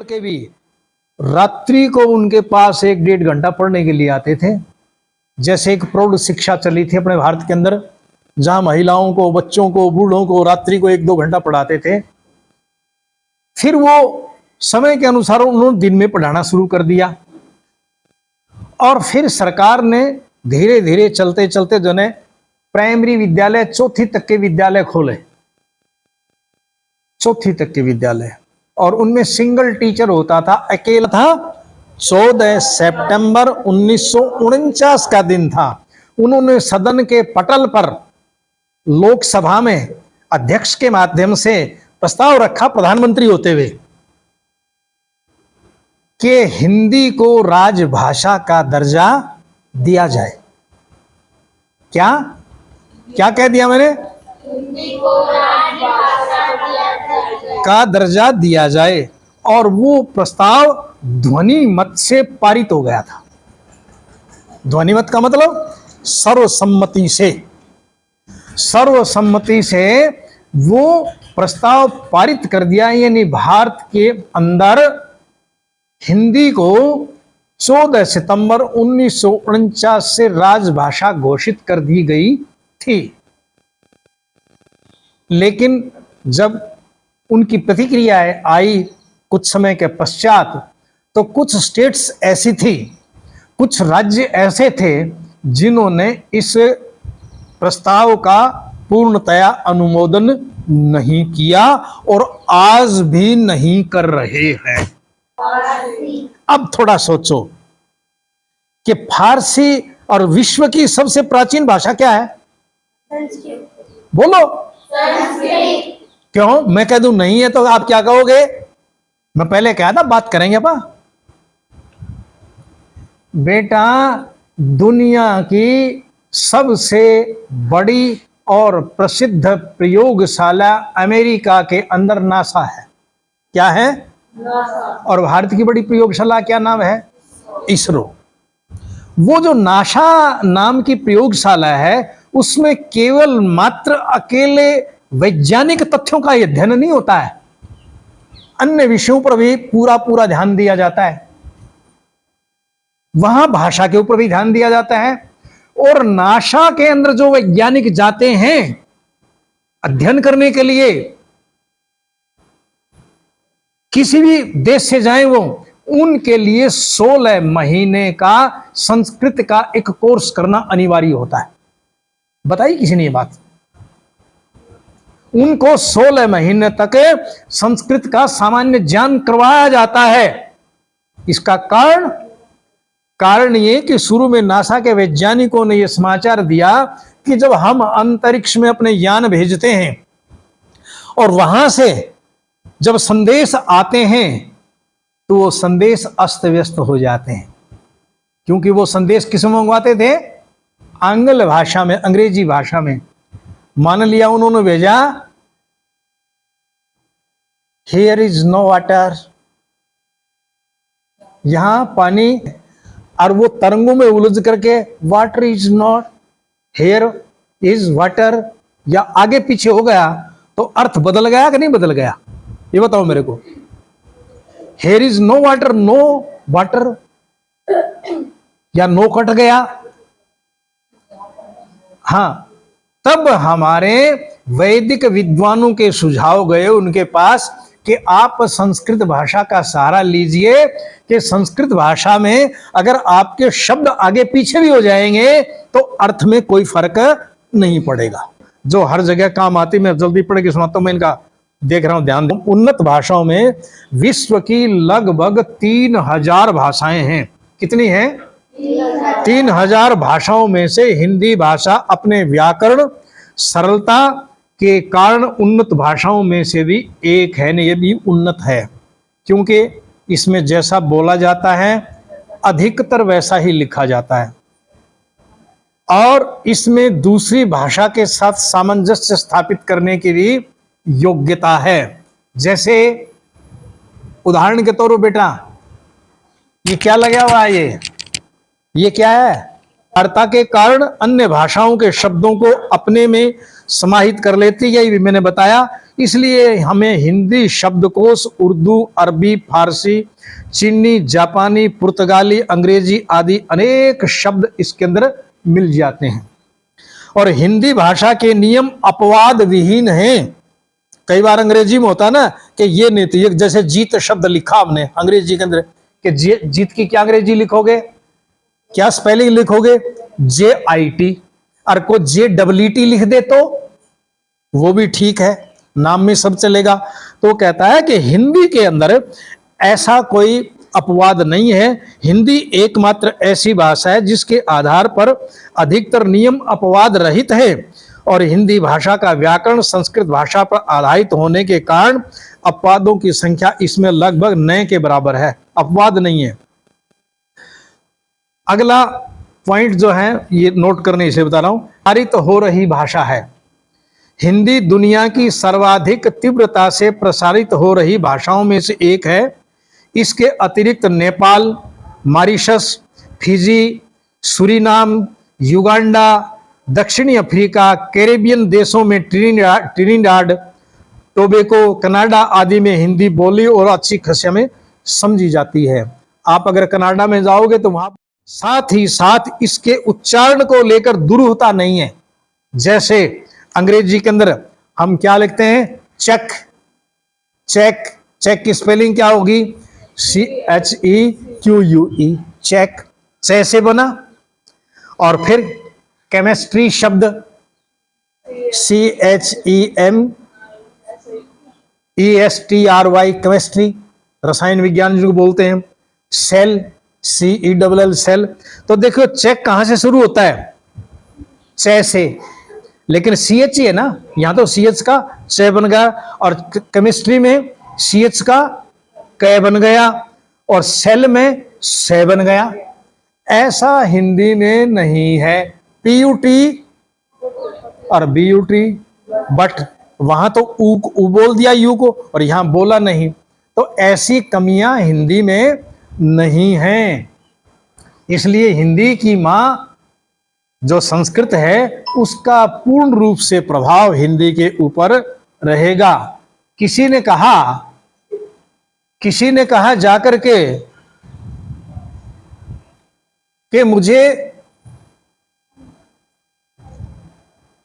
करके भी रात्रि को उनके पास 1-1.5 घंटा पढ़ने के लिए आते थे। जैसे एक प्रौढ़ शिक्षा चली थी अपने भारत के अंदर, जहां महिलाओं को, बच्चों को, बूढ़ों को रात्रि को 1-2 घंटा पढ़ाते थे। फिर वो समय के अनुसार उन्होंने दिन में पढ़ाना शुरू कर दिया और फिर सरकार ने धीरे धीरे चलते चलते जो है प्राइमरी विद्यालय 4वीं तक के विद्यालय खोले, 4वीं तक के विद्यालय, और उनमें सिंगल टीचर होता था, अकेला था। 14 सितंबर 1949 का दिन था। उन्होंने सदन के पटल पर लोकसभा में अध्यक्ष के माध्यम से प्रस्ताव रखा प्रधानमंत्री होते हुए कि हिंदी को राजभाषा का दर्जा दिया जाए। क्या क्या कह दिया मैंने? हिंदी को राजभाषा का दर्जा दिया जाए। और वो प्रस्ताव ध्वनि मत से पारित हो गया था। ध्वनि मत का मतलब सर्वसम्मति से, सर्वसम्मति से वो प्रस्ताव पारित कर दिया। यानी भारत के अंदर हिंदी को 14 सितंबर 1949 से राजभाषा घोषित कर दी गई थी। लेकिन जब उनकी प्रतिक्रियाएं आई कुछ समय के पश्चात, तो कुछ स्टेट्स ऐसी थी, कुछ राज्य ऐसे थे जिन्होंने इस प्रस्ताव का पूर्णतया अनुमोदन नहीं किया और आज भी नहीं कर रहे हैं। अब थोड़ा सोचो कि फारसी और विश्व की सबसे प्राचीन भाषा क्या है? बोलो। क्यों? मैं कह दूं नहीं है तो आप क्या कहोगे? मैं पहले कहा था बात करेंगे अपा। बेटा, दुनिया की सबसे बड़ी और प्रसिद्ध प्रयोगशाला अमेरिका के अंदर नासा है। क्या है? और भारत की बड़ी प्रयोगशाला क्या नाम है? इसरो। वो जो नासा नाम की प्रयोगशाला है उसमें केवल मात्र अकेले वैज्ञानिक तथ्यों का अध्ययन नहीं होता है, अन्य विषयों पर भी पूरा ध्यान दिया जाता है। वहां भाषा के ऊपर भी ध्यान दिया जाता है। और नासा के अंदर जो वैज्ञानिक जाते हैं अध्ययन करने के लिए, किसी भी देश से जाएं वो, उनके लिए 16 महीने का संस्कृत का एक कोर्स करना अनिवार्य होता है। बताइए किसी ने ये बात? उनको 16 महीने तक संस्कृत का सामान्य ज्ञान करवाया जाता है। इसका कारण ये कि शुरू में नासा के वैज्ञानिकों ने यह समाचार दिया कि जब हम अंतरिक्ष में अपने यान भेजते हैं और वहां से जब संदेश आते हैं तो वो संदेश अस्त व्यस्त हो जाते हैं, क्योंकि वो संदेश किस में मंगवाते थे? आंग्ल भाषा में, अंग्रेजी भाषा में। मान लिया उन्होंने भेजा हियर इज नो वाटर, यहां पानी, और वो तरंगों में उलझ करके water is not, here is water, या आगे पीछे हो गया तो अर्थ बदल गया कि नहीं बदल गया? ये बताओ मेरे को। Here is no water, no water, या नो कट गया? हां, तब हमारे वैदिक विद्वानों के सुझाव गए उनके पास कि आप संस्कृत भाषा का सहारा लीजिए, कि संस्कृत भाषा में अगर आपके शब्द आगे पीछे भी हो जाएंगे तो अर्थ में कोई फर्क नहीं पड़ेगा, जो हर जगह काम आती। मैं जल्दी पढ़ के सुनाता हूं, मैं इनका देख रहा हूं, ध्यान दो। उन्नत भाषाओं में विश्व की लगभग 3000 भाषाएं हैं। कितनी हैं? 3000 भाषाओं में से हिंदी भाषा अपने व्याकरण, सरलता के कारण उन्नत भाषाओं में से भी एक है। ये भी उन्नत है क्योंकि इसमें जैसा बोला जाता है अधिकतर वैसा ही लिखा जाता है, और इसमें दूसरी भाषा के साथ सामंजस्य स्थापित करने की भी योग्यता है। जैसे उदाहरण के तौर पर बेटा, ये क्या लगा हुआ है? ये क्या है? वार्ता के कारण अन्य भाषाओं के शब्दों को अपने में समाहित कर लेती है। ये भी मैंने बताया इसलिए हमें हिंदी शब्दकोश उर्दू, अरबी, फारसी, चीनी, जापानी, पुर्तगाली, अंग्रेजी आदि अनेक शब्द इसके अंदर मिल जाते हैं। और हिंदी भाषा के नियम अपवाद विहीन हैं। कई बार अंग्रेजी में होता है ना कि ये नहीं तो, जैसे जीत शब्द लिखा हमने अंग्रेजी के अंदर, कि जीत की क्या अंग्रेजी लिखोगे, क्या स्पेलिंग लिखोगे, JIT, और को JEET लिख दे तो वो भी ठीक है, नाम में सब चलेगा। तो कहता है कि हिंदी के अंदर ऐसा कोई अपवाद नहीं है। हिंदी एकमात्र ऐसी भाषा है जिसके आधार पर अधिकतर नियम अपवाद रहित है, और हिंदी भाषा का व्याकरण संस्कृत भाषा पर आधारित होने के कारण अपवादों की संख्या इसमें लगभग न के बराबर है, अपवाद नहीं है। अगला पॉइंट जो है ये नोट करने इसलिए बता रहा हूं, प्रसारित हो रही भाषा है। हिंदी दुनिया की सर्वाधिक तीव्रता से प्रसारित हो रही भाषाओं में से एक है। इसके अतिरिक्त Nepal, Mauritius, Fiji, Suriname, Uganda, दक्षिणी अफ्रीका, कैरेबियन देशों में ट्रिनिडाड, टोबैको, कनाडा आदि में हिंदी बोली और अच्छी खासी में समझी जाती है। आप अगर कनाडा में जाओगे तो वहां साथ ही साथ इसके उच्चारण को लेकर दुरूहता नहीं है। जैसे अंग्रेजी के अंदर हम क्या लिखते हैं, चेक, चेक, चेक की स्पेलिंग क्या होगी, CHEQUE, चेक, चे से बना। और फिर केमिस्ट्री शब्द CHEMESTRY, केमिस्ट्री, रसायन विज्ञान जिसको बोलते हैं। Cell, CELL, cell. तो देखो चेक कहां से शुरू होता है, चे से, लेकिन CH है ना, यहां तो CH का चे बन गया, और केमिस्ट्री में CH का क बन गया, और सेल में से बन गया। ऐसा हिंदी में नहीं है, PUT और BUT, बट वहां तो ऊ बोल दिया यू को, और यहां बोला नहीं। तो ऐसी कमियां हिंदी में नहीं हैं। इसलिए हिंदी की मां जो संस्कृत है उसका पूर्ण रूप से प्रभाव हिंदी के ऊपर रहेगा। किसी ने कहा जाकर के मुझे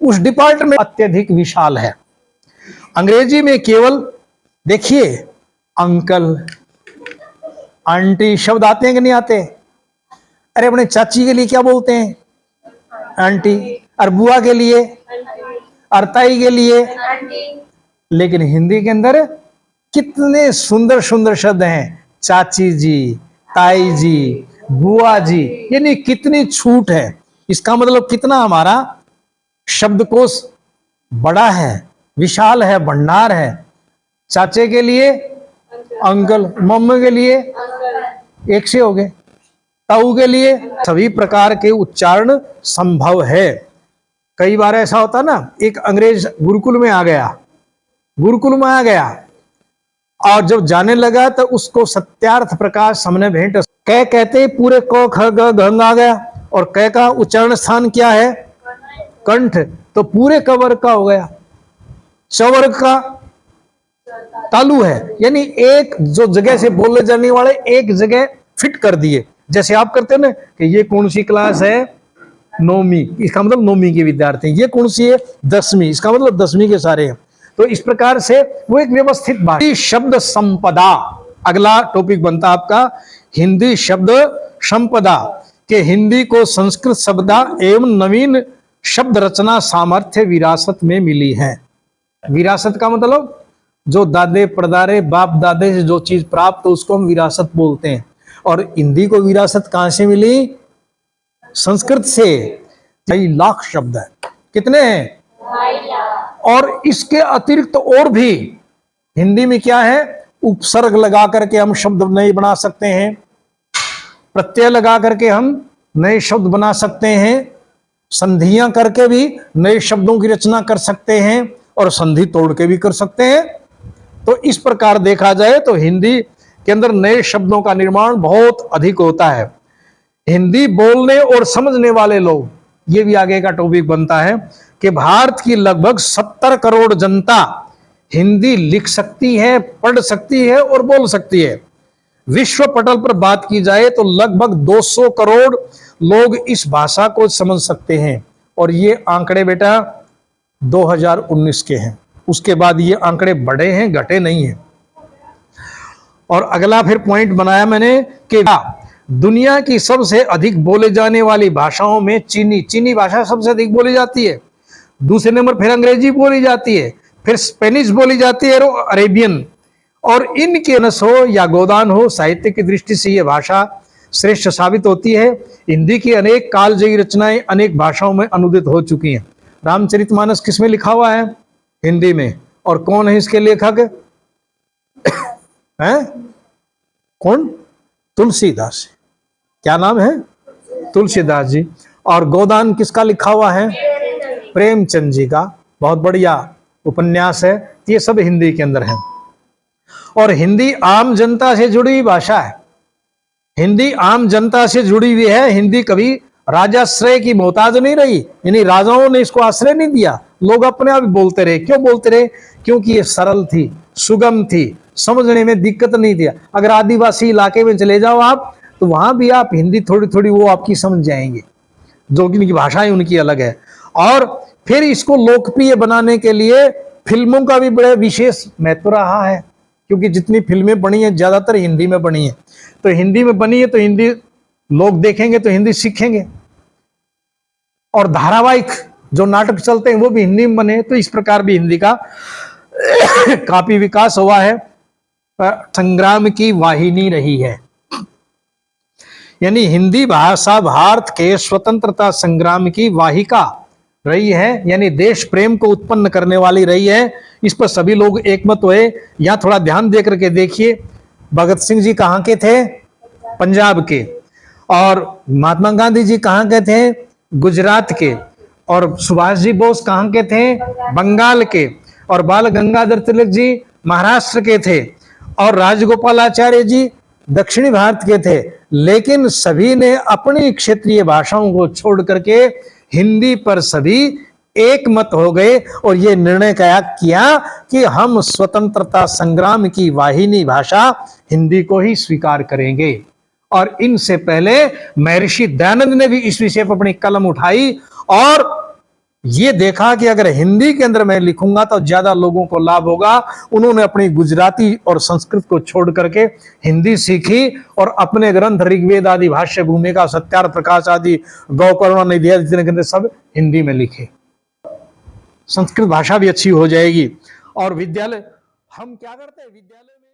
उस डिपार्टमेंट अत्यधिक विशाल है। अंग्रेजी में केवल देखिए अंकल, आंटी शब्द आते हैं कि नहीं आते। अरे अपने चाची के लिए क्या बोलते हैं, आंटी, और बुआ के लिए, और ताई के लिए। लेकिन हिंदी के अंदर कितने सुंदर सुंदर शब्द हैं, चाची जी, ताई जी, बुआ जी, यानी कितनी छूट है। इसका मतलब कितना हमारा शब्दकोश बड़ा है, विशाल है, भंडार है। चाचे के लिए अंकल, मम्मी के लिए एक से हो गए, ताऊ के लिए सभी प्रकार के उच्चारण संभव है। कई बार ऐसा होता ना, एक अंग्रेज गुरुकुल में आ गया और जब जाने लगा तो उसको सत्यार्थ प्रकाश सामने भेंट कै कहते पूरे क ख ग घ आ गया, और कै का उच्चारण स्थान क्या है, कंठ, तो पूरे कवर का हो गया। चवर्ग का तालु है, यानी एक जो जगह से बोले जाने वाले एक जगह फिट कर दिए। जैसे आप करते हैं ना कि ये कौन सी क्लास है, 9वीं, इसका मतलब 9वीं के विद्यार्थी। ये कौन सी है, 10वीं, इसका मतलब 10वीं के सारे हैं। तो इस प्रकार से वो एक व्यवस्थित भाषा। शब्द संपदा अगला टॉपिक बनता आपका, हिंदी शब्द संपदा के हिंदी को संस्कृत शब्दा एवं नवीन शब्द रचना सामर्थ्य विरासत में मिली है। विरासत का मतलब जो दादे परदादे बाप दादे से जो चीज प्राप्त हो उसको हम विरासत बोलते हैं। और हिंदी को विरासत कहां से मिली, संस्कृत से। कई लाख शब्द है, कितने हैं, और इसके अतिरिक्त और भी हिंदी में क्या है, उपसर्ग लगा करके हम शब्द नए बना सकते हैं, प्रत्यय लगा करके हम नए शब्द बना सकते हैं, संधियां करके भी नए शब्दों की रचना कर सकते हैं, और संधि तोड़ के भी कर सकते हैं। तो इस प्रकार देखा जाए तो हिंदी के अंदर नए शब्दों का निर्माण बहुत अधिक होता है। हिंदी बोलने और समझने वाले लोग, ये भी आगे का टॉपिक बनता है कि भारत की लगभग 70 करोड़ जनता हिंदी लिख सकती है, पढ़ सकती है और बोल सकती है। विश्व पटल पर बात की जाए तो लगभग 200 करोड़ लोग इस भाषा को समझ सकते हैं, और ये आंकड़े बेटा 2019 के हैं। उसके बाद ये आंकड़े बढ़े हैं, घटे नहीं हैं। और अगला फिर पॉइंट बनाया मैंने कि दुनिया की सबसे अधिक बोले जाने वाली भाषाओं में चीनी भाषा सबसे अधिक बोली जाती है। दूसरे नंबर फिर अंग्रेजी बोली जाती है, फिर स्पेनिश बोली जाती है और अरेबियन। और इनके नस हो या गोदान हो, साहित्य की दृष्टि से यह भाषा श्रेष्ठ साबित होती है। हिंदी की अनेक कालजयी रचनाएं अनेक भाषाओं में अनुदित हो चुकी हैं। रामचरितमानस किस में लिखा हुआ है? हिंदी में। और कौन है इसके लेखक? हैं? कौन? तुलसीदास। क्या नाम है? तुलसीदास जी। और गोदान किसका लिखा हुआ है? प्रेमचंद जी का। बहुत बढ़िया उपन्यास है। ये सब हिंदी के अंदर है। और हिंदी आम जनता से जुड़ी हुई भाषा है। हिंदी आम जनता से जुड़ी हुई है। हिंदी कभी राजाश्रय की मोहताज नहीं रही, यानी राजाओं ने इसको आश्रय नहीं दिया। लोग अपने आप बोलते रहे। क्यों बोलते रहे? क्योंकि ये सरल थी, सुगम थी, समझने में दिक्कत नहीं थी। अगर आदिवासी इलाके में चले जाओ आप, तो वहां भी आप हिंदी थोड़ी थोड़ी वो आपकी समझ जाएंगे, जो कि उनकी भाषाएं उनकी अलग है। और फिर इसको लोकप्रिय बनाने के लिए फिल्मों का भी बड़ा विशेष महत्व रहा है, क्योंकि जितनी फिल्में बनी हैं ज्यादातर हिंदी में बनी है। तो हिंदी में बनी है तो हिंदी लोग देखेंगे तो हिंदी सीखेंगे। और धारावाहिक जो नाटक चलते हैं वो भी हिंदी में बने। तो इस प्रकार भी हिंदी का काफी विकास हुआ है। संग्राम की वाहिनी रही है, यानी हिंदी भाषा भारत के स्वतंत्रता संग्राम की वाहिका रही है, यानी देश प्रेम को उत्पन्न करने वाली रही है। इस पर सभी लोग एकमत हुए। यहां थोड़ा ध्यान दे करके देखिए, भगत सिंह जी कहां के थे? पंजाब के। और महात्मा गांधी जी कहां के थे? गुजरात के। और सुभाष जी बोस कहां के थे? बंगाल के। और बाल गंगाधर तिलक जी महाराष्ट्र के थे। और राजगोपालाचार्य जी दक्षिणी भारत के थे। लेकिन सभी ने अपनी क्षेत्रीय भाषाओं को छोड़ करके हिंदी पर सभी एक मत हो गए और ये निर्णय किया कि हम स्वतंत्रता संग्राम की वाहिनी भाषा हिंदी को ही स्वीकार करेंगे। और इनसे पहले महर्षि दयानंद ने भी इस विषय पर अपनी कलम उठाई और ये देखा कि अगर हिंदी के अंदर मैं लिखूंगा तो ज्यादा लोगों को लाभ होगा। उन्होंने अपनी गुजराती और संस्कृत को छोड़ करके हिंदी सीखी और अपने ग्रंथ ऋग्वेद आदि, भाष्य भूमिका, सत्यार्थ प्रकाश आदि, गौकरुणा निधि जितने ग्रंथ सब हिंदी में लिखे। संस्कृत भाषा भी अच्छी हो जाएगी। और विद्यालय हम क्या करते हैं? विद्यालय में